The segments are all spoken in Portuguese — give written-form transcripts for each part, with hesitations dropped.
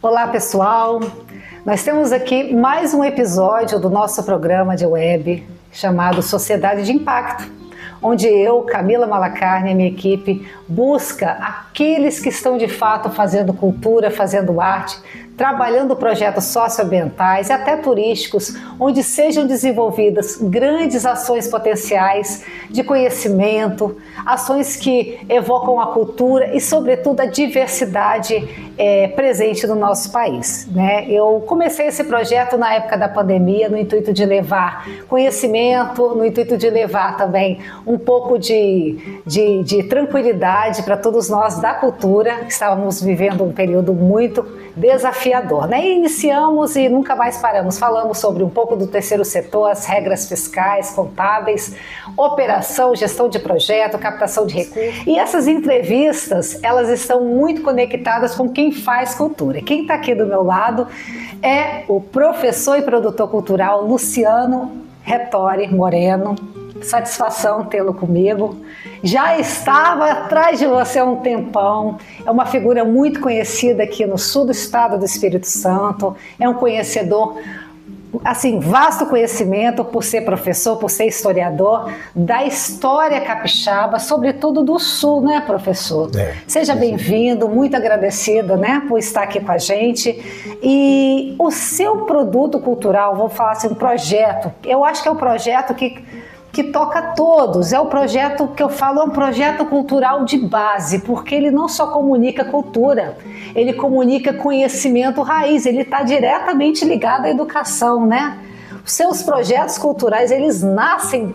Olá, pessoal! Nós temos aqui mais um episódio do nosso programa de web chamado Sociedade de Impacto, onde eu, Camila Malacarne e a minha equipe busca aqueles que estão de fato fazendo cultura, fazendo arte, trabalhando projetos socioambientais e até turísticos, onde sejam desenvolvidas grandes ações potenciais de conhecimento, ações que evocam a cultura e, sobretudo, a diversidade presente no nosso país, né? Eu comecei esse projeto na época da pandemia, no intuito de levar conhecimento, no intuito de levar também um pouco de tranquilidade para todos nós da cultura, que estávamos vivendo um período muito desafiador, né? E iniciamos e nunca mais paramos. Falamos sobre um pouco do terceiro setor, as regras fiscais, contábeis, operação, gestão de projeto, captação de recursos. E essas entrevistas, elas estão muito conectadas com quem faz cultura. Quem está aqui do meu lado é o professor e produtor cultural Luciano Retori Moreno. Satisfação tê-lo comigo. Já estava atrás de você há um tempão. É uma figura muito conhecida aqui no sul do estado do Espírito Santo. É um conhecedor, assim, vasto conhecimento por ser professor, por ser historiador da história capixaba, sobretudo do sul, né, professor? Seja bem-vindo, muito agradecida, né, por estar aqui com a gente. E o seu produto cultural, vou falar assim, um projeto, eu acho que é um projeto que toca a todos, é o projeto que eu falo, é um projeto cultural de base, porque ele não só comunica cultura, ele comunica conhecimento raiz, ele está diretamente ligado à educação, né? Os seus projetos culturais, eles nascem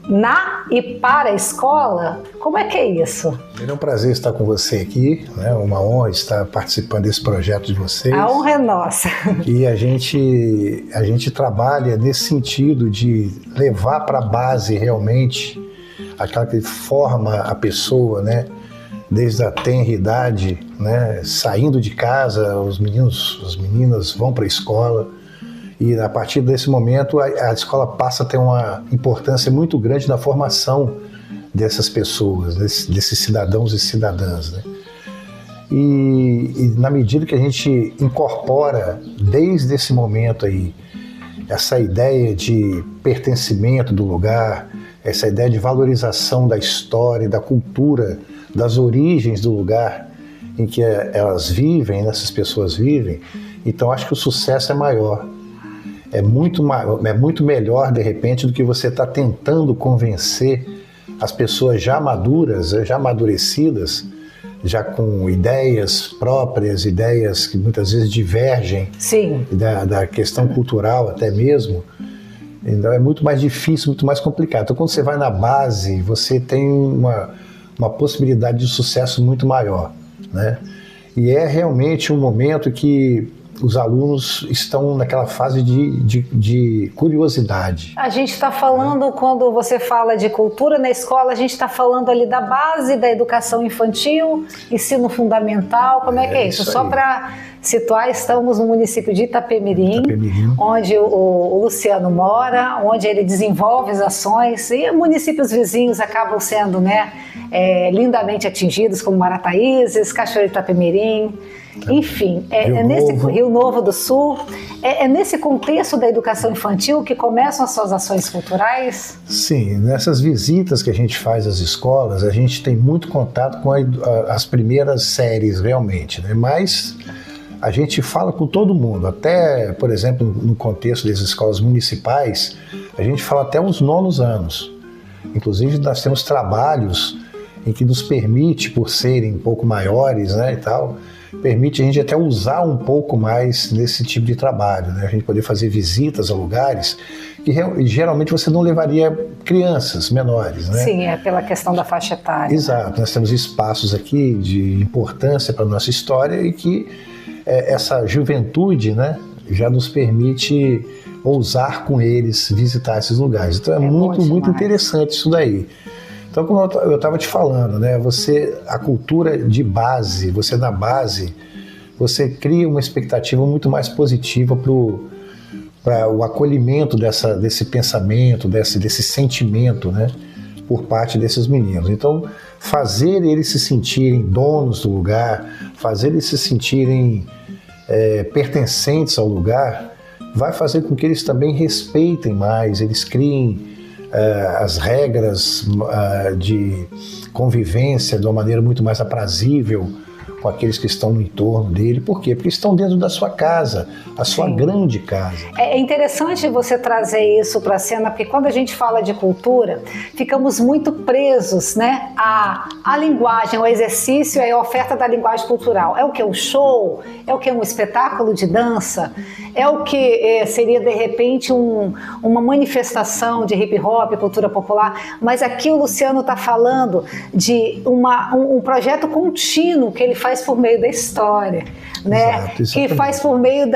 na e para a escola? Como é que é isso? É um prazer estar com você aqui, né? Uma honra estar participando desse projeto de vocês. A honra é nossa. E a gente trabalha nesse sentido de levar para a base realmente aquela que forma a pessoa, né? Desde a tenra idade, né? Saindo de casa, os meninos, as meninas vão para a escola. E a partir desse momento a escola passa a ter uma importância muito grande na formação dessas pessoas, desses cidadãos e cidadãs, né? E na medida que a gente incorpora desde esse momento aí essa ideia de pertencimento do lugar, essa ideia de valorização da história, da cultura, das origens do lugar em que elas vivem, essas pessoas vivem, então acho que o sucesso é maior. É muito melhor, de repente, do que você está tentando convencer as pessoas já maduras, já amadurecidas, já com ideias próprias, ideias que muitas vezes divergem. Sim. Da questão cultural até mesmo. Então é muito mais difícil, muito mais complicado. Então quando você vai na base, você tem uma possibilidade de sucesso muito maior, né? E é realmente um momento que os alunos estão naquela fase de curiosidade. A gente está falando, quando você fala de cultura na escola, a gente está falando ali da base da educação infantil, ensino fundamental, como é que é isso? Só para situar, estamos no município de Itapemirim, onde o Luciano mora, onde ele desenvolve as ações, e municípios vizinhos acabam sendo, né, lindamente atingidos, como Marataízes, Cachoeira de Itapemirim. Enfim, nesse Rio Novo do Sul, é nesse contexto da educação infantil que começam as suas ações culturais? Sim, nessas visitas que a gente faz às escolas, a gente tem muito contato com as primeiras séries realmente, né? Mas a gente fala com todo mundo, até, por exemplo, no contexto das escolas municipais, a gente fala até os 9º anos. Inclusive, nós temos trabalhos em que nos permite, por serem um pouco maiores, né, e tal, permite a gente até usar um pouco mais nesse tipo de trabalho, né? A gente poder fazer visitas a lugares que geralmente você não levaria crianças menores, né? Sim, é pela questão da faixa etária. Exato, nós temos espaços aqui de importância para a nossa história e que essa juventude, né, já nos permite ousar com eles visitar esses lugares. Então é muito interessante isso daí. Então, como eu estava te falando, né, a cultura de base, você na base, você cria uma expectativa muito mais positiva para o acolhimento desse pensamento, desse sentimento, né, por parte desses meninos. Então, fazer eles se sentirem donos do lugar, fazer eles se sentirem pertencentes ao lugar, vai fazer com que eles também respeitem mais, eles criem as regras de convivência de uma maneira muito mais aprazível com aqueles que estão no entorno dele. Por quê? Porque estão dentro da sua casa, a sua grande casa. É interessante você trazer isso para a cena, porque quando a gente fala de cultura, ficamos muito presos, né, à linguagem, ao exercício e à oferta da linguagem cultural. É o que? Um show? É o que? Um espetáculo de dança? É o que seria, de repente, uma manifestação de hip hop, cultura popular? Mas aqui o Luciano está falando de um projeto contínuo que ele faz por meio da história, né? Exato, que faz por meio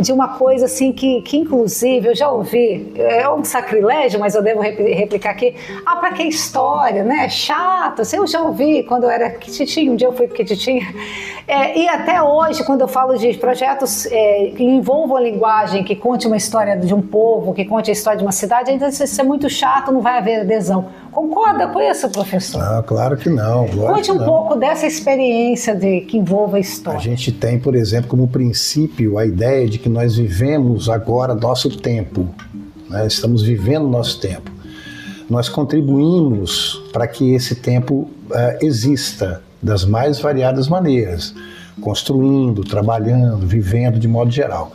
de uma coisa assim que inclusive eu já ouvi, é um sacrilégio, mas eu devo replicar aqui. Para que história, né? Chato. Eu já ouvi quando eu era Quititinha, um dia eu fui para Quititinha, e até hoje quando eu falo de projetos que envolvam a linguagem, que conte uma história de um povo, que conte a história de uma cidade, ainda se isso é muito chato, não vai haver adesão. Concorda com isso, professor? Não, claro que não. Conte um pouco dessa experiência que envolve a história. A gente tem, por exemplo, como princípio a ideia de que nós vivemos agora nosso tempo, né? Estamos vivendo nosso tempo. Nós contribuímos para que esse tempo exista das mais variadas maneiras, construindo, trabalhando, vivendo de modo geral.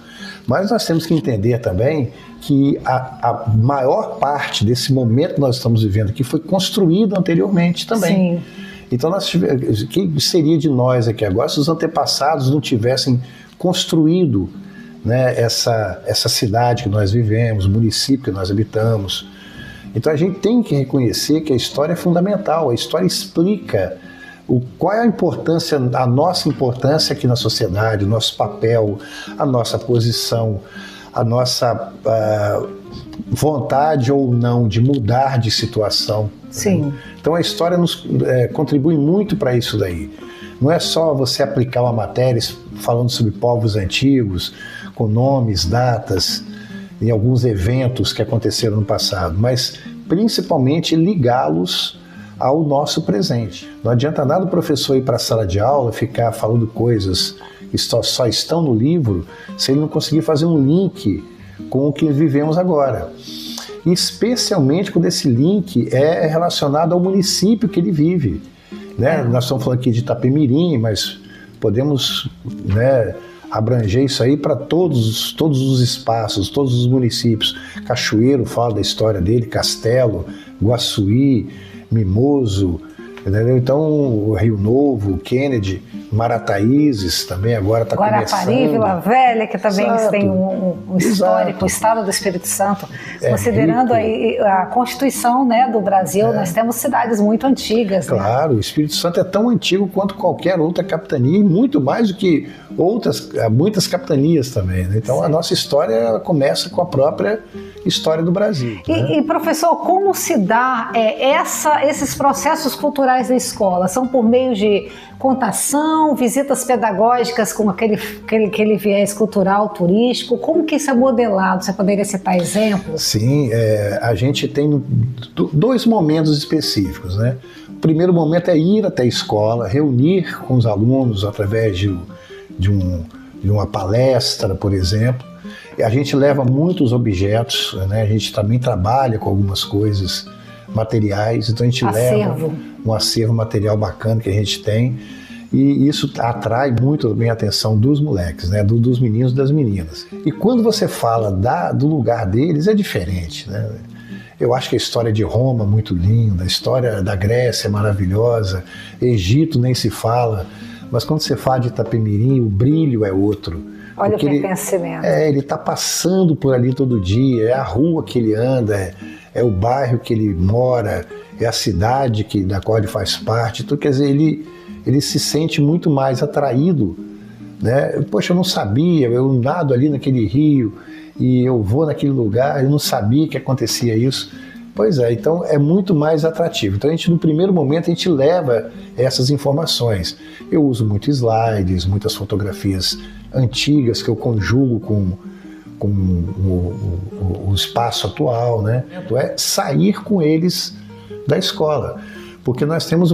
Mas nós temos que entender também que a maior parte desse momento que nós estamos vivendo aqui foi construído anteriormente também. Sim. Então, o que seria de nós aqui agora se os antepassados não tivessem construído, né, essa cidade que nós vivemos, o município que nós habitamos? Então, a gente tem que reconhecer que a história é fundamental, a história explica qual é a importância, a nossa importância aqui na sociedade, o nosso papel, a nossa posição, a nossa vontade ou não de mudar de situação. Sim. Então a história nos contribui muito para isso daí. Não é só você aplicar uma matéria falando sobre povos antigos, com nomes, datas, e alguns eventos que aconteceram no passado, mas principalmente ligá-los ao nosso presente. Não adianta nada o professor ir para a sala de aula, ficar falando coisas que só estão no livro, se ele não conseguir fazer um link com o que vivemos agora. E especialmente quando esse link é relacionado ao município que ele vive, né? Nós estamos falando aqui de Itapemirim, mas podemos, né, abranger isso aí para todos os espaços, todos os municípios. Cachoeiro fala da história dele, Castelo, Guaçuí, Mimoso, entendeu? Então o Rio Novo, Kennedy, Marataízes também agora está começando. Guarapari, Vila Velha, que também tem um histórico, o estado do Espírito Santo. Considerando aí a Constituição, né, do Brasil, nós temos cidades muito antigas. Claro, né? O Espírito Santo é tão antigo quanto qualquer outra capitania e muito mais do que muitas capitanias também, né? Então a nossa história ela começa com a própria história do Brasil. E professor, como se dá esses processos culturais na escola? São por meio de contação, visitas pedagógicas com aquele viés cultural, turístico? Como que isso é modelado? Você poderia citar exemplos? Sim, a gente tem dois momentos específicos, né? O primeiro momento é ir até a escola, reunir com os alunos através de uma palestra, por exemplo. A gente leva muitos objetos, né? A gente também trabalha com algumas coisas materiais, então a gente leva um acervo material bacana que a gente tem, e isso atrai muito bem a atenção dos moleques, né? Dos meninos e das meninas. E quando você fala do lugar deles, é diferente, né? Eu acho que a história de Roma é muito linda, a história da Grécia é maravilhosa, Egito nem se fala, mas quando você fala de Itapemirim, o brilho é outro. Olha o pertencimento. Ele está passando por ali todo dia, é a rua que ele anda, é o bairro que ele mora, é a cidade da qual ele faz parte. Então, quer dizer, ele se sente muito mais atraído, né? Poxa, eu não sabia, eu nado ali naquele rio e eu vou naquele lugar, eu não sabia que acontecia isso. Pois é, então é muito mais atrativo. Então no primeiro momento a gente leva essas informações. Eu uso muitos slides, muitas fotografias antigas que eu conjugo com o espaço atual, né? Então é sair com eles da escola, porque nós temos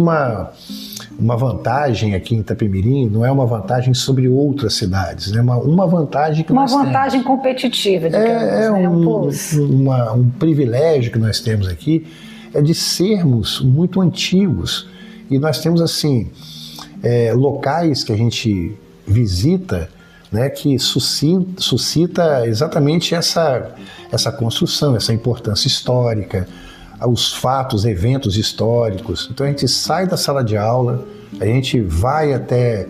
uma vantagem aqui em Itapemirim, não é uma vantagem sobre outras cidades, é uma vantagem que nós temos. Uma vantagem competitiva, digamos, um privilégio que nós temos aqui, é de sermos muito antigos. E nós temos, assim, locais que a gente visita, né, que suscita exatamente essa construção, essa importância histórica, os fatos, eventos históricos. Então a gente sai da sala de aula, a gente vai até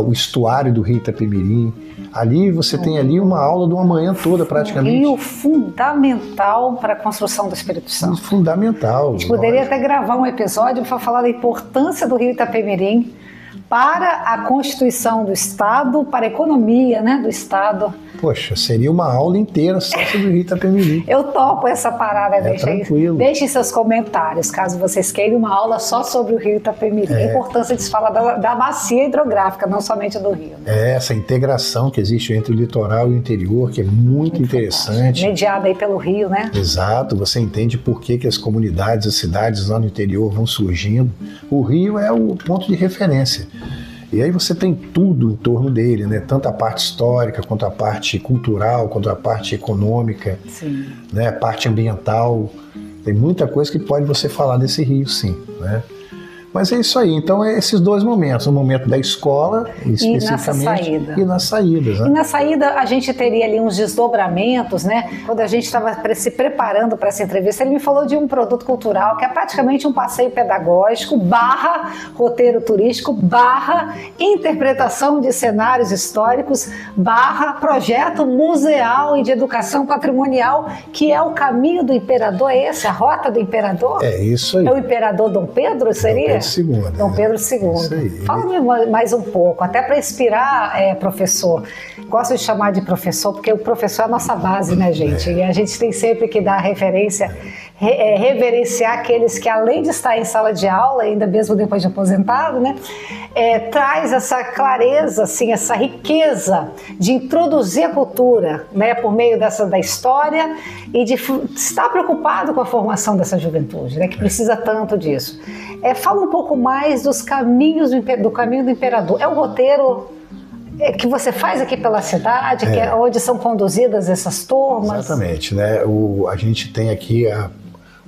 o estuário do rio Itapemirim. Ali você tem ali uma aula de uma manhã toda praticamente. Um rio fundamental para a construção do Espírito Santo. Fundamental. A gente poderia até gravar um episódio para falar da importância do rio Itapemirim para a constituição do Estado, para a economia, né, do Estado. Poxa, seria uma aula inteira só sobre o rio Itapemirim. Eu topo essa parada, tranquilo. Deixem seus comentários, caso vocês queiram uma aula só sobre o rio Itapemirim. A importância de se falar da bacia hidrográfica, não somente do rio. Né? Essa integração que existe entre o litoral e o interior, que é muito interessante. Mediada aí pelo rio, né? Exato, você entende por que as comunidades, as cidades lá no interior vão surgindo. O rio é o ponto de referência. E aí você tem tudo em torno dele, né? Tanto a parte histórica, quanto a parte cultural, quanto a parte econômica, né? A parte ambiental. Tem muita coisa que pode você falar desse rio, sim, né? Mas é isso aí. Então, é esses dois momentos. O momento da escola, especificamente, e nas saídas. Né? E na saída, a gente teria ali uns desdobramentos, né? Quando a gente estava se preparando para essa entrevista, ele me falou de um produto cultural que é praticamente um passeio pedagógico, / roteiro turístico, / interpretação de cenários históricos, / projeto museal e de educação patrimonial, que é o Caminho do Imperador. É esse? A Rota do Imperador? É isso aí. É o Imperador Dom Pedro, seria? Dom Pedro II. Fala-me mais um pouco, até para inspirar, professor. Gosto de chamar de professor, porque o professor é a nossa base, né, gente? E a gente tem sempre que dar referência, reverenciar aqueles que, além de estar em sala de aula, ainda mesmo depois de aposentado, né, traz essa clareza, assim, essa riqueza de introduzir a cultura, né, por meio da história e de estar preocupado com a formação dessa juventude, né, que precisa tanto disso. Fala um pouco mais dos caminhos do Caminho do Imperador. É um roteiro que você faz aqui pela cidade, que é onde são conduzidas essas turmas? Exatamente, né? A gente tem aqui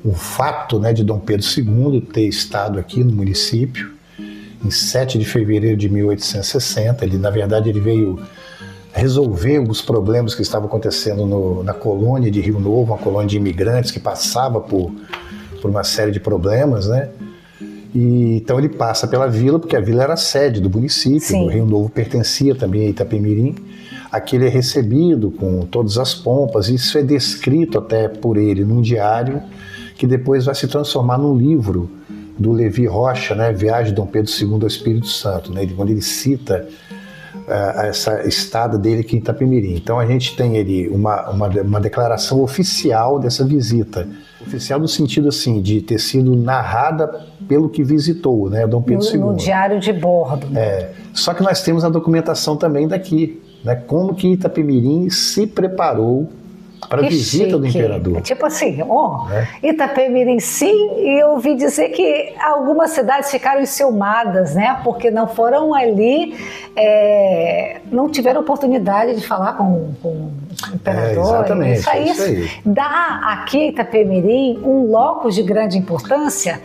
o fato, né, de Dom Pedro II ter estado aqui no município em 7 de fevereiro de 1860. Na verdade, ele veio resolver os problemas que estavam acontecendo na colônia de Rio Novo, uma colônia de imigrantes que passava por uma série de problemas, né? E, então ele passa pela vila, porque a vila era a sede do município, o Rio Novo pertencia também a Itapemirim. Aqui ele é recebido com todas as pompas, e isso é descrito até por ele num diário, que depois vai se transformar num livro do Levi Rocha, né, Viagem de Dom Pedro II ao Espírito Santo, né, quando ele cita essa estada dele aqui em Itapemirim. Então a gente tem ali uma declaração oficial dessa visita. Oficial no sentido assim, de ter sido narrada pelo que visitou, né, Dom Pedro II. No diário de bordo. Né? Só que nós temos a documentação também daqui, né, como que Itapemirim se preparou para a visita chique. Do imperador. Tipo assim, Itapemirim sim, e eu ouvi dizer que algumas cidades ficaram enciumadas, né? Porque não foram ali, não tiveram oportunidade de falar com o imperador. Exatamente. Isso aí. Dá aqui em Itapemirim um locus de grande importância,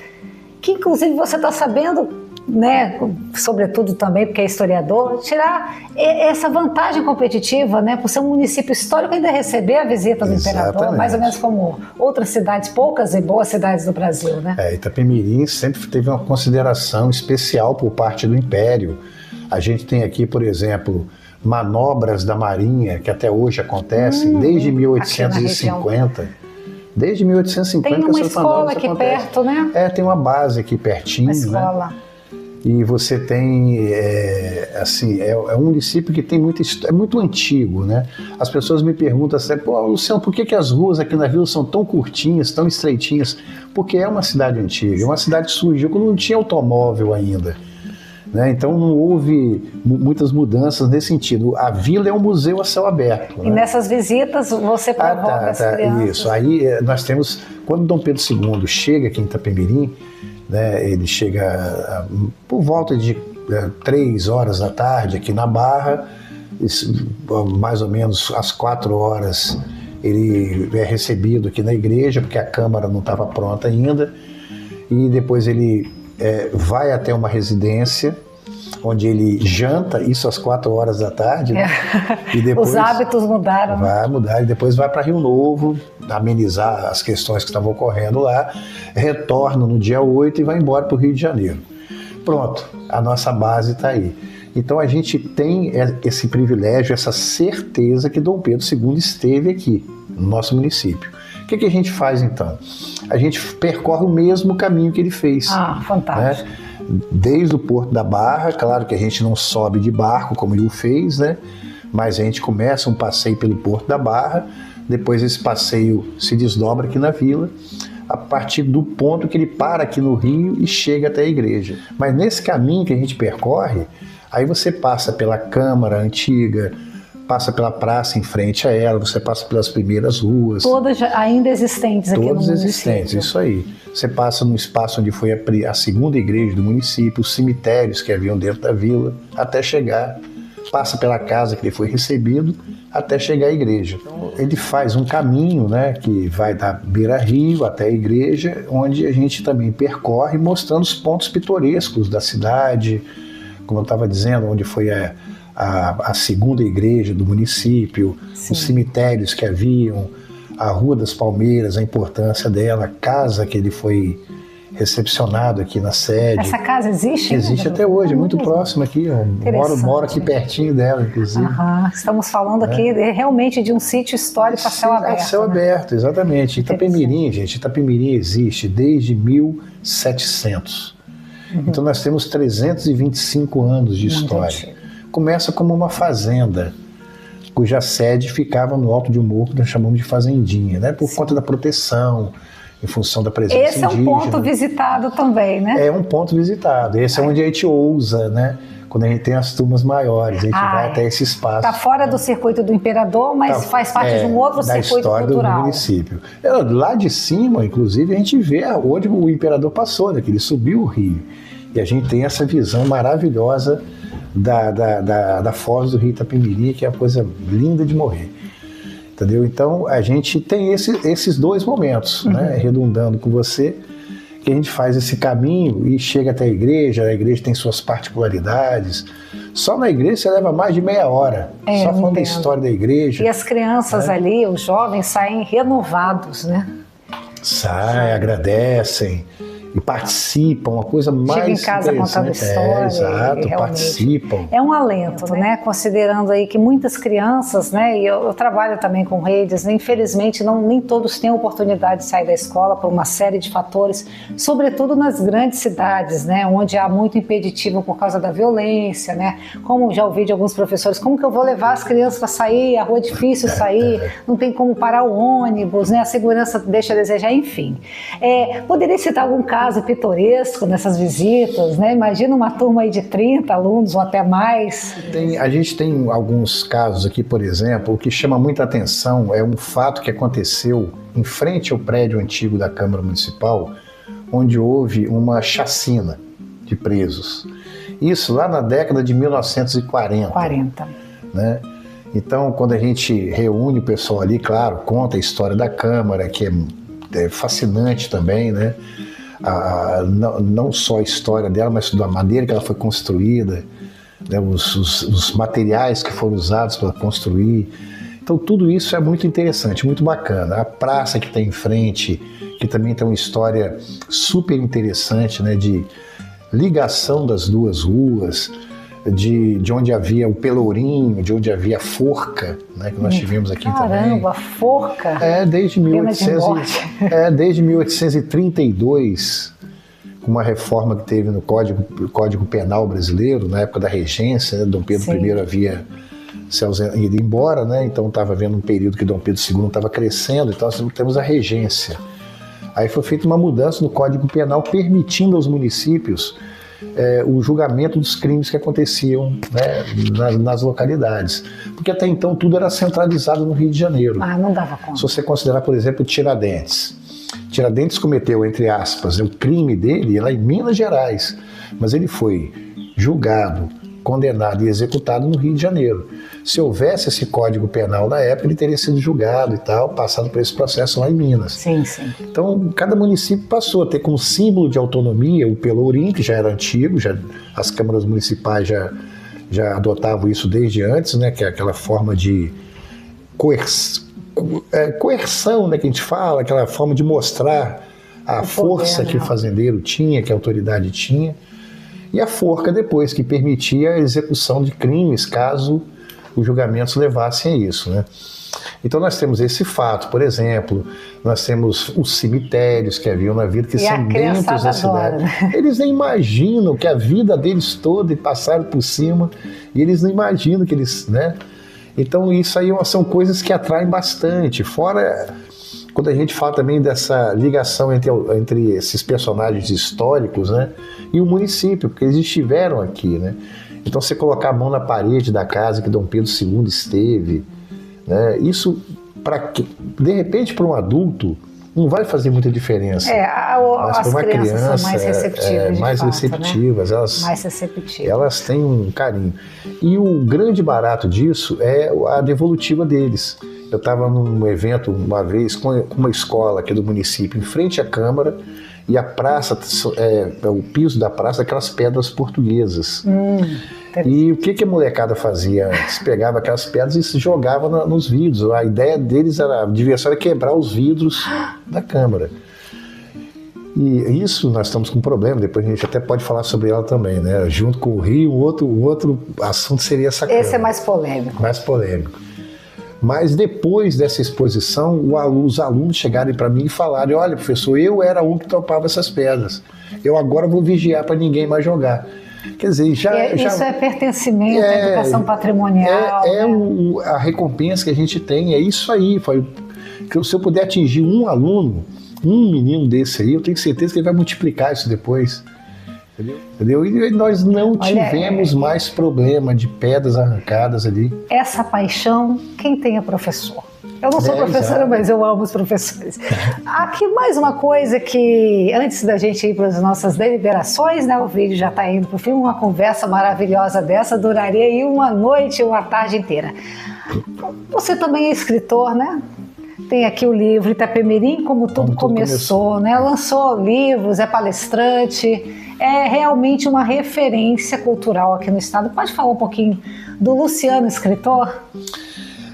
que inclusive você está sabendo, né, sobretudo também porque é historiador, tirar essa vantagem competitiva, né, por ser um município histórico, ainda receber a visita do imperador, mais ou menos como outras cidades, poucas e boas cidades do Brasil, né? Itapemirim sempre teve uma consideração especial por parte do Império. A gente tem aqui, por exemplo, manobras da Marinha, que até hoje acontecem, desde 1850. Desde 1850 tem uma escola aqui perto, né? Tem uma base aqui pertinho, uma escola. Né? E você tem, é um município que tem é muito antigo, né? As pessoas me perguntam assim, Luciano, por que as ruas aqui na vila são tão curtinhas, tão estreitinhas? Porque é uma cidade antiga, é uma cidade que surgiu quando não tinha automóvel ainda, né? Então não houve muitas mudanças nesse sentido. A vila é um museu a céu aberto. E nessas visitas você provoca as crianças. Isso, aí nós temos, quando Dom Pedro II chega aqui em Itapemirim, né? Ele chega por volta de 3 horas da tarde aqui na Barra, mais ou menos às 4 horas ele é recebido aqui na igreja, porque a Câmara não estava pronta ainda, e depois ele vai até uma residência, onde ele janta, isso às 4 horas da tarde, né? E depois os hábitos mudaram. Vai mudar, e depois vai para Rio Novo, amenizar as questões que estavam ocorrendo lá, retorna no dia 8 e vai embora para o Rio de Janeiro. Pronto, a nossa base está aí. Então a gente tem esse privilégio, essa certeza que Dom Pedro II esteve aqui, no nosso município. O que a gente faz então? A gente percorre o mesmo caminho que ele fez. Ah, fantástico. Né? Desde o Porto da Barra, claro que a gente não sobe de barco como ele o fez, né? Mas a gente começa um passeio pelo Porto da Barra, depois esse passeio se desdobra aqui na vila, a partir do ponto que ele para aqui no Rio e chega até a igreja. Mas nesse caminho que a gente percorre, aí você passa pela Câmara Antiga, passa pela praça em frente a ela, você passa pelas primeiras ruas. Todas ainda existentes aqui no município. Todas existentes, isso aí. Você passa no espaço onde foi a segunda igreja do município, os cemitérios que haviam dentro da vila, até chegar, passa pela casa que ele foi recebido, até chegar à igreja. Então, ele faz um caminho, né, que vai da beira-rio até a igreja, onde a gente também percorre mostrando os pontos pitorescos da cidade, como eu estava dizendo, onde foi a segunda igreja do município, sim, os cemitérios que haviam, a Rua das Palmeiras, a importância dela, a casa que ele foi recepcionado aqui na sede. Essa casa existe? Existe até hoje, é muito próximo aqui, eu moro aqui pertinho dela, inclusive. Estamos falando aqui realmente de um sítio histórico a céu aberto. A céu aberto, exatamente. Itapemirim, gente, Itapemirim existe desde 1700. Então nós temos 325 anos de história. Começa como uma fazenda, cuja sede ficava no alto de um morro que nós chamamos de fazendinha, né? Por conta da proteção, em função da presença indígena. Esse é um ponto visitado também, né? É um ponto visitado. Esse é onde a gente ousa, né? Quando a gente tem as turmas maiores, a gente vai até esse espaço. Está fora do circuito do imperador, mas faz parte de um outro circuito cultural. Da história do município. Lá de cima, inclusive, a gente vê onde o imperador passou, né? Que ele subiu o rio. E a gente tem essa visão maravilhosa da foz do rio Itapemirim, que é uma coisa linda de morrer. Entendeu? Então, a gente tem esses dois momentos, né? Redundando com você, que a gente faz esse caminho e chega até a igreja tem suas particularidades. Só na igreja você leva mais de meia hora, só falando da história da igreja. E as crianças ali, os jovens, saem renovados, né? Saem, agradecem e participam, uma coisa mais chega em casa contando história. Exato, participam. É um alento, né? Considerando aí que muitas crianças, né? E eu trabalho também com redes, né? Infelizmente nem todos têm oportunidade de sair da escola por uma série de fatores, sobretudo nas grandes cidades, né? Onde há muito impeditivo por causa da violência, né? Como já ouvi de alguns professores, como que eu vou levar as crianças para sair? A rua é difícil sair, não tem como parar o ônibus, né? A segurança deixa a desejar, enfim. Poderia citar algum caso pitoresco nessas visitas, né? Imagina uma turma aí de 30 alunos ou até mais. A gente tem alguns casos aqui, por exemplo, o que chama muita atenção é um fato que aconteceu em frente ao prédio antigo da Câmara Municipal, onde houve uma chacina de presos. Isso lá na década de 1940. Né? Então, quando a gente reúne o pessoal ali, claro, conta a história da Câmara, que é fascinante também, né? Não só a história dela, mas da maneira que ela foi construída, né, os materiais que foram usados para construir. Então tudo isso é muito interessante, muito bacana. A praça que tem em frente, que também tem uma história super interessante, né, de ligação das duas ruas, de onde havia o Pelourinho, de onde havia a forca, né, que nós tivemos aqui também. Caramba, forca? Desde 1832, com uma reforma que teve no Código Penal brasileiro, na época da regência, né, Dom Pedro I havia ido embora, né, então estava havendo um período que Dom Pedro II estava crescendo, então nós temos a regência. Aí foi feita uma mudança no Código Penal, permitindo aos municípios o julgamento dos crimes que aconteciam, né, nas localidades. Porque até então tudo era centralizado no Rio de Janeiro. Não dava conta. Se você considerar, por exemplo, Tiradentes. Tiradentes cometeu, entre aspas, o crime dele lá em Minas Gerais, mas ele foi julgado, condenado e executado no Rio de Janeiro. Se houvesse esse Código Penal na época, ele teria sido julgado e tal, passado por esse processo lá em Minas. Sim, sim. Então, cada município passou a ter como símbolo de autonomia o Pelourinho, que já era antigo, as câmaras municipais já adotavam isso desde antes, né, que é aquela forma de coerção, né, que a gente fala, aquela forma de mostrar a força que o fazendeiro tinha, que a autoridade tinha, e a forca depois, que permitia a execução de crimes, caso os julgamentos levassem a isso, né? Então nós temos esse fato, por exemplo, nós temos os cemitérios que haviam na vida, que e são dentro da cidade. Né? Eles nem imaginam que a vida deles toda, e passaram por cima, e eles não imaginam que eles, né? Então isso aí são coisas que atraem bastante, fora quando a gente fala também dessa ligação entre esses personagens históricos, né, e o município, porque eles estiveram aqui, né? Então você colocar a mão na parede da casa que Dom Pedro II esteve, né, isso, de repente, para um adulto, não vai fazer muita diferença. Mas para uma criança são mais receptivas, mais fato, receptivas, né? mais receptivas. Elas têm um carinho. E o grande barato disso é a devolutiva deles. Eu estava num evento uma vez com uma escola aqui do município, em frente à Câmara, e a praça, o piso da praça, aquelas pedras portuguesas. E o que a molecada fazia antes? Pegava aquelas pedras e se jogava nos vidros. A ideia deles a diversão era quebrar os vidros da Câmara. E isso nós estamos com um problema, depois a gente até pode falar sobre ela também, né? Junto com o Rio, o outro assunto seria essa Câmara. Esse é mais polêmico. Mais polêmico. Mas depois dessa exposição, os alunos chegarem para mim e falarem: olha, professor, eu era um que topava essas pedras. Eu agora vou vigiar para ninguém mais jogar. Quer dizer, isso é pertencimento, educação patrimonial. A recompensa que a gente tem, é isso aí. Que se eu puder atingir um aluno, um menino desse aí, eu tenho certeza que ele vai multiplicar isso depois. Entendeu? E nós não tivemos mais problema de pedras arrancadas ali. Essa paixão, quem tem é professor. Eu não sou professora, mas eu amo os professores. Aqui mais uma coisa que, antes da gente ir para as nossas deliberações, né, o vídeo já está indo para o fim, uma conversa maravilhosa dessa duraria aí uma noite, uma tarde inteira. Você também é escritor, né? Tem aqui o livro Itapemirim, como tudo começou, né? Lançou livros, é palestrante, é realmente uma referência cultural aqui no estado. Pode falar um pouquinho do Luciano, escritor?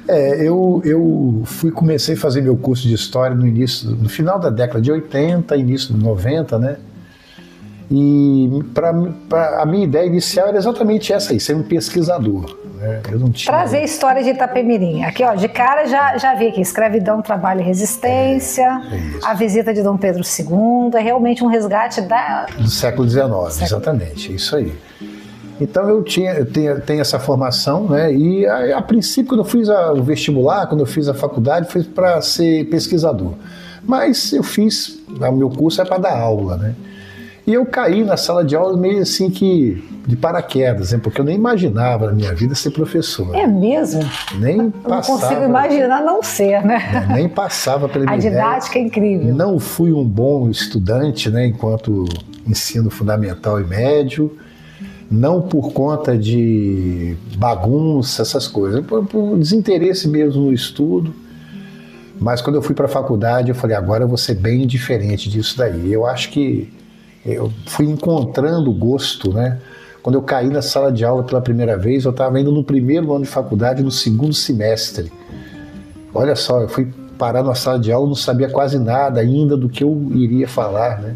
Eu comecei a fazer meu curso de História no final da década de 80, início de 90, né? E a minha ideia inicial era exatamente essa aí, ser um pesquisador. Né? Eu não tinha... Trazer a história de Itapemirim. Aqui, ó, de cara já vi aqui, escravidão, trabalho e resistência, a visita de Dom Pedro II, é realmente um resgate do século XIX, exatamente, isso aí. Então eu tenho essa formação, né? E a princípio, quando eu fiz o vestibular, quando eu fiz a faculdade, foi para ser pesquisador. Mas eu fiz, o meu curso é para dar aula, né? E eu caí na sala de aula meio assim que de paraquedas, né? Porque eu nem imaginava na minha vida ser professor. É mesmo? Nem passava. Não consigo imaginar não ser, né? Nem passava pela minha ideia. A didática é incrível. Não fui um bom estudante, né? Enquanto ensino fundamental e médio. Não por conta de bagunça, essas coisas. Por desinteresse mesmo no estudo. Mas quando eu fui para a faculdade, eu falei, agora eu vou ser bem diferente disso daí. Eu acho que eu fui encontrando o gosto, né? Quando eu caí na sala de aula pela primeira vez, eu estava indo no primeiro ano de faculdade, no segundo semestre. Olha só, eu fui parar na sala de aula, não sabia quase nada ainda do que eu iria falar, né?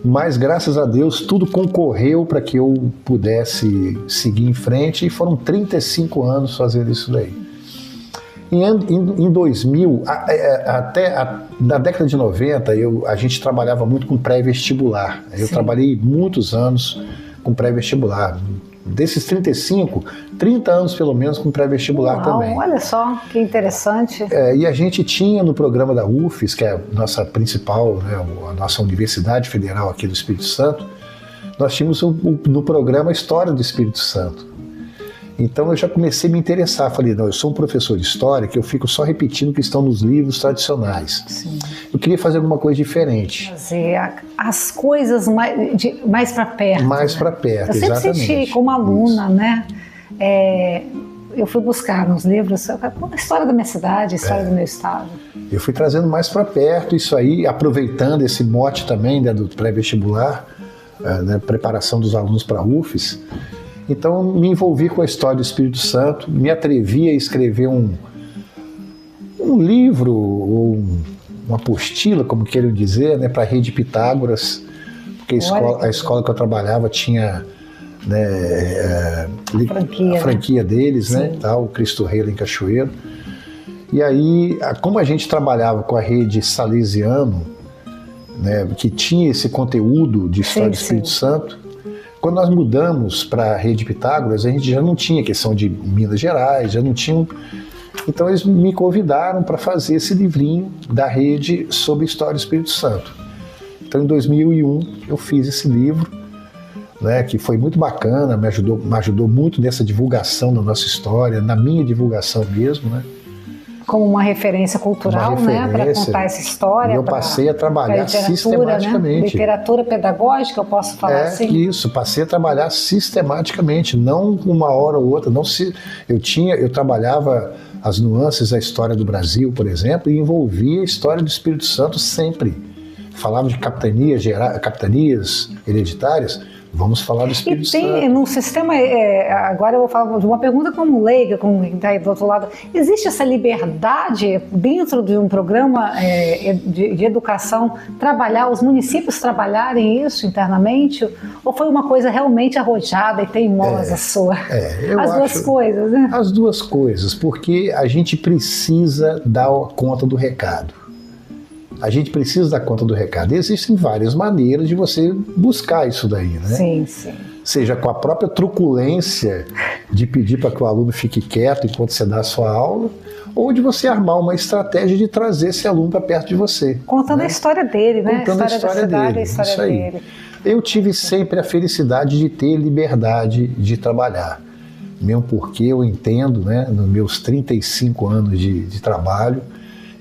Mas, graças a Deus, tudo concorreu para que eu pudesse seguir em frente, e foram 35 anos fazendo isso daí. Em 2000, na década de 90, a gente trabalhava muito com pré-vestibular. Eu trabalhei muitos anos com pré-vestibular. Desses 35, 30 anos pelo menos com pré-vestibular também. Olha só, que interessante. E a gente tinha no programa da UFES, que é a nossa principal, né, a nossa Universidade Federal aqui do Espírito Santo, nós tínhamos no programa a História do Espírito Santo. Então eu já comecei a me interessar. Falei, não, eu sou um professor de história que eu fico só repetindo o que estão nos livros tradicionais. Sim. Eu queria fazer alguma coisa diferente. Fazer as coisas mais para perto. Mais né? para perto, eu sempre exatamente. senti como aluna, Isso. né? Eu fui buscar nos livros a história da minha cidade, a história do meu estado. Eu fui trazendo mais para perto isso aí, aproveitando esse mote também, né, do pré-vestibular, né, preparação dos alunos para a UFES. Então me envolvi com a história do Espírito Santo, me atrevi a escrever um livro, ou uma apostila, como queiram dizer, né, para a Rede Pitágoras, porque a escola que eu trabalhava tinha, né, a franquia deles, né, tal, o Cristo Rei lá em Cachoeiro. E aí, como a gente trabalhava com a rede Salesiano, né, que tinha esse conteúdo de história do Espírito Santo, quando nós mudamos para a Rede Pitágoras, a gente já não tinha questão de Minas Gerais, já não tinha. Então eles me convidaram para fazer esse livrinho da rede sobre a história do Espírito Santo. Então em 2001 eu fiz esse livro, né, que foi muito bacana, me ajudou muito nessa divulgação da nossa história, na minha divulgação mesmo, né? Como uma referência cultural, né, para contar essa história. E eu passei a trabalhar sistematicamente. Né? Literatura pedagógica, eu posso falar assim? Isso, passei a trabalhar sistematicamente, não uma hora ou outra. Eu trabalhava as nuances da história do Brasil, por exemplo, e envolvia a história do Espírito Santo sempre. Falava de capitanias hereditárias. Vamos falar do Espírito Santo. E tem no sistema, agora eu vou falar de uma pergunta como leiga, como quem está aí do outro lado, existe essa liberdade dentro de um programa de educação, os municípios trabalharem isso internamente, ou foi uma coisa realmente arrojada e teimosa sua? Duas coisas, né? As duas coisas, porque a gente precisa dar conta do recado. A gente precisa dar conta do recado. E existem várias maneiras de você buscar isso daí, né? Sim, sim. Seja com a própria truculência de pedir para que o aluno fique quieto enquanto você dá a sua aula, ou de você armar uma estratégia de trazer esse aluno para perto de você. Contando, né, a história dele, né? Contando a história dele. Isso aí. Eu tive sempre a felicidade de ter liberdade de trabalhar. Mesmo porque eu entendo, né, nos meus 35 anos de trabalho,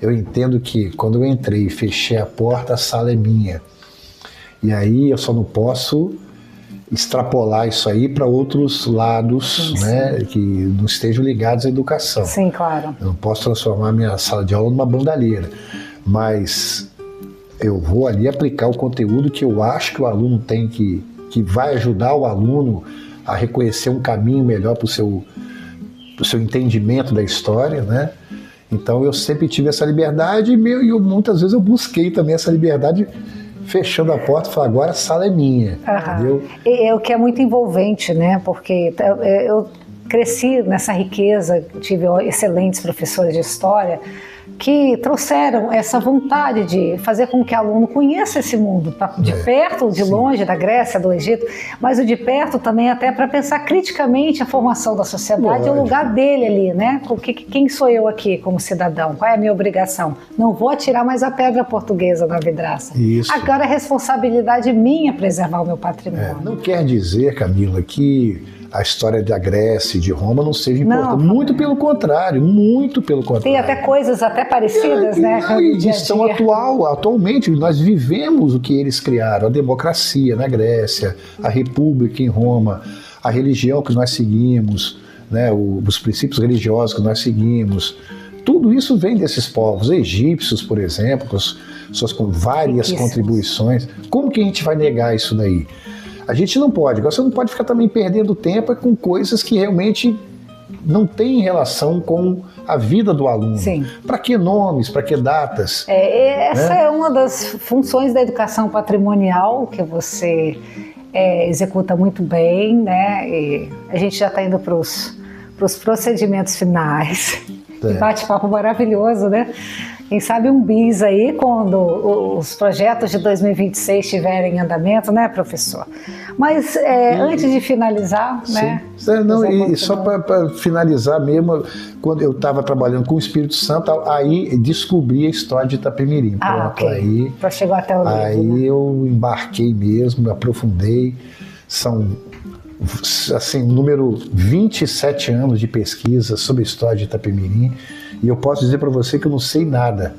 eu entendo que quando eu entrei e fechei a porta, a sala é minha. E aí eu só não posso extrapolar isso aí para outros lados, sim, né, que não estejam ligados à educação. Sim, claro. Eu não posso transformar a minha sala de aula numa bandalheira, mas eu vou ali aplicar o conteúdo que eu acho que o aluno tem que vai ajudar o aluno a reconhecer um caminho melhor para o seu entendimento da história, né? Então eu sempre tive essa liberdade e muitas vezes eu busquei também essa liberdade, fechando a porta e falando, agora a sala é minha, entendeu? O que é muito envolvente, né? Porque eu cresci nessa riqueza, tive excelentes professores de história que trouxeram essa vontade de fazer com que o aluno conheça esse mundo, de perto, de longe, da Grécia, do Egito, mas o de perto também até para pensar criticamente a formação da sociedade e o lugar dele ali, né? Quem sou eu aqui como cidadão? Qual é a minha obrigação? Não vou atirar mais a pedra portuguesa na vidraça. Isso. Agora é responsabilidade minha preservar o meu patrimônio. Não quer dizer, Camila, que a história da Grécia e de Roma não seja importante. Muito pelo contrário, muito pelo contrário. Tem até coisas até parecidas, né? E estão atualmente, nós vivemos o que eles criaram, a democracia na Grécia, a república em Roma, a religião que nós seguimos, né? Os princípios religiosos que nós seguimos. Tudo isso vem desses povos egípcios, por exemplo, com várias contribuições. Como que a gente vai negar isso daí? A gente não pode, você não pode ficar também perdendo tempo com coisas que realmente não têm relação com a vida do aluno. Sim. Para que nomes, para que datas? Essa é uma das funções da educação patrimonial que você executa muito bem, né? E a gente já está indo para os procedimentos finais. Bate-papo maravilhoso, né? Quem sabe um bis aí quando os projetos de 2026 estiverem em andamento, né, professor? Mas antes de finalizar, né? E só para finalizar mesmo, quando eu estava trabalhando com o Espírito Santo, aí descobri a história de Itapemirim. Aí chegou até o livro, aí, né? Eu embarquei mesmo, me aprofundei. São assim, número 27 anos de pesquisa sobre a história de Itapemirim, e eu posso dizer para você que eu não sei nada.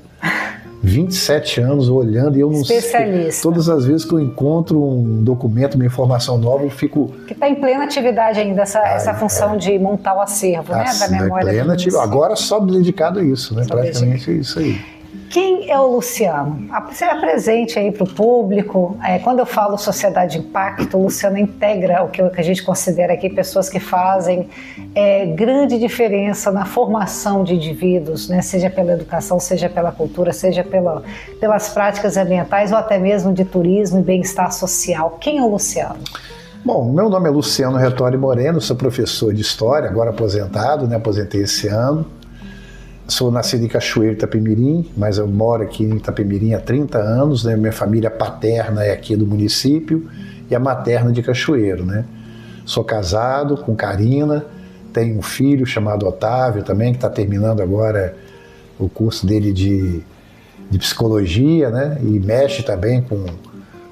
27 anos olhando e eu não sei. Todas as vezes que eu encontro um documento, uma informação nova, eu fico... Que está em plena atividade ainda, essa função de montar o acervo, né, da memória. Plena agora só dedicado a isso, né? Praticamente isso aí. Quem é o Luciano? Você apresente aí para o público. Quando eu falo sociedade de impacto, o Luciano integra o que a gente considera aqui pessoas que fazem grande diferença na formação de indivíduos, né? Seja pela educação, seja pela cultura, seja pelas práticas ambientais ou até mesmo de turismo e bem-estar social. Quem é o Luciano? Bom, meu nome é Luciano Retori Moreno, sou professor de História, agora aposentado, né? Aposentei esse ano. Sou nascido em Cachoeiro, Itapemirim, mas eu moro aqui em Itapemirim há 30 anos, né? Minha família paterna é aqui do município e a materna de Cachoeiro, né? Sou casado com Karina, tenho um filho chamado Otávio também, que está terminando agora o curso dele de psicologia, né? E mexe também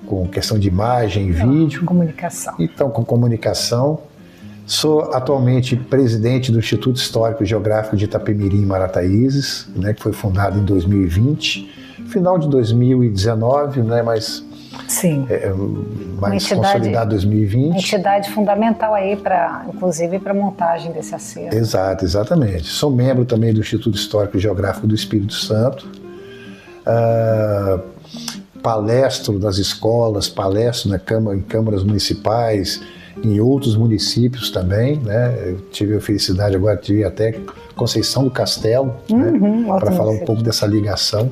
com questão de imagem e vídeo. Comunicação. Então, com comunicação. Sou atualmente presidente do Instituto Histórico e Geográfico de Itapemirim, Marataízes, né, que foi fundado em 2020, final de 2019, né, mas sim. Mais consolidado 2020. Uma entidade fundamental aí, inclusive para a montagem desse acervo. Exatamente. Sou membro também do Instituto Histórico e Geográfico do Espírito Santo. Palestro nas escolas, palestro em câmaras municipais, em outros municípios também, né? Eu tive a felicidade agora de ir até Conceição do Castelo, né? Para falar um pouco dessa ligação.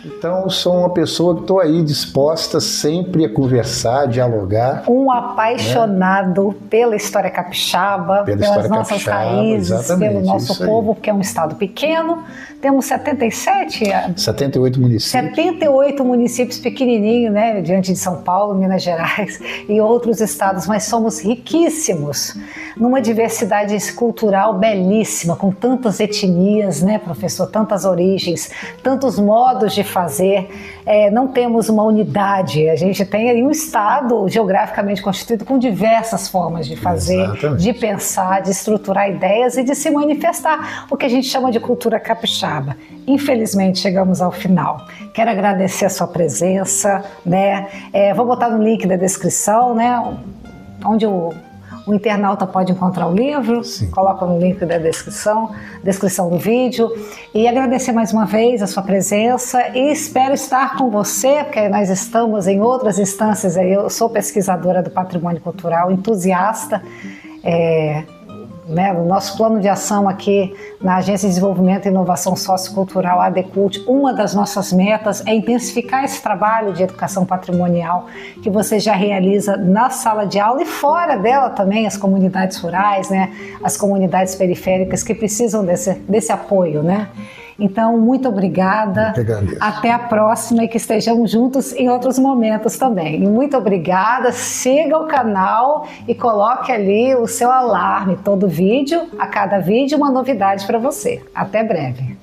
Então, eu sou uma pessoa que estou aí disposta sempre a conversar, dialogar. Um apaixonado, né? Pela história capixaba, pelas nossas raízes, pelo nosso povo, porque é um estado pequeno. Temos 78 municípios. 78 municípios pequenininhos, né? Diante de São Paulo, Minas Gerais e outros estados, mas somos riquíssimos numa diversidade cultural belíssima, com tantas etnias, né, professor? Tantas origens, tantos modos de fazer. Não temos uma unidade, a gente tem aí um estado geograficamente constituído com diversas formas de fazer, exatamente, de pensar, de estruturar ideias e de se manifestar, o que a gente chama de cultura capixaba. Infelizmente chegamos ao final. Quero agradecer a sua presença, né? Vou botar no link da descrição, né, onde o internauta pode encontrar o livro. Sim. Coloca no link da descrição do vídeo. E agradecer mais uma vez a sua presença e espero estar com você, porque nós estamos em outras instâncias. Eu sou pesquisadora do patrimônio cultural, entusiasta, né, no nosso plano de ação aqui na Agência de Desenvolvimento e Inovação Sociocultural ADCult, uma das nossas metas é intensificar esse trabalho de educação patrimonial que você já realiza na sala de aula e fora dela também, as comunidades rurais, né, as comunidades periféricas que precisam desse apoio, né? Então, muito obrigada. Até a próxima e que estejamos juntos em outros momentos também. E muito obrigada. Siga o canal e coloque ali o seu alarme. A cada vídeo, uma novidade para você. Até breve.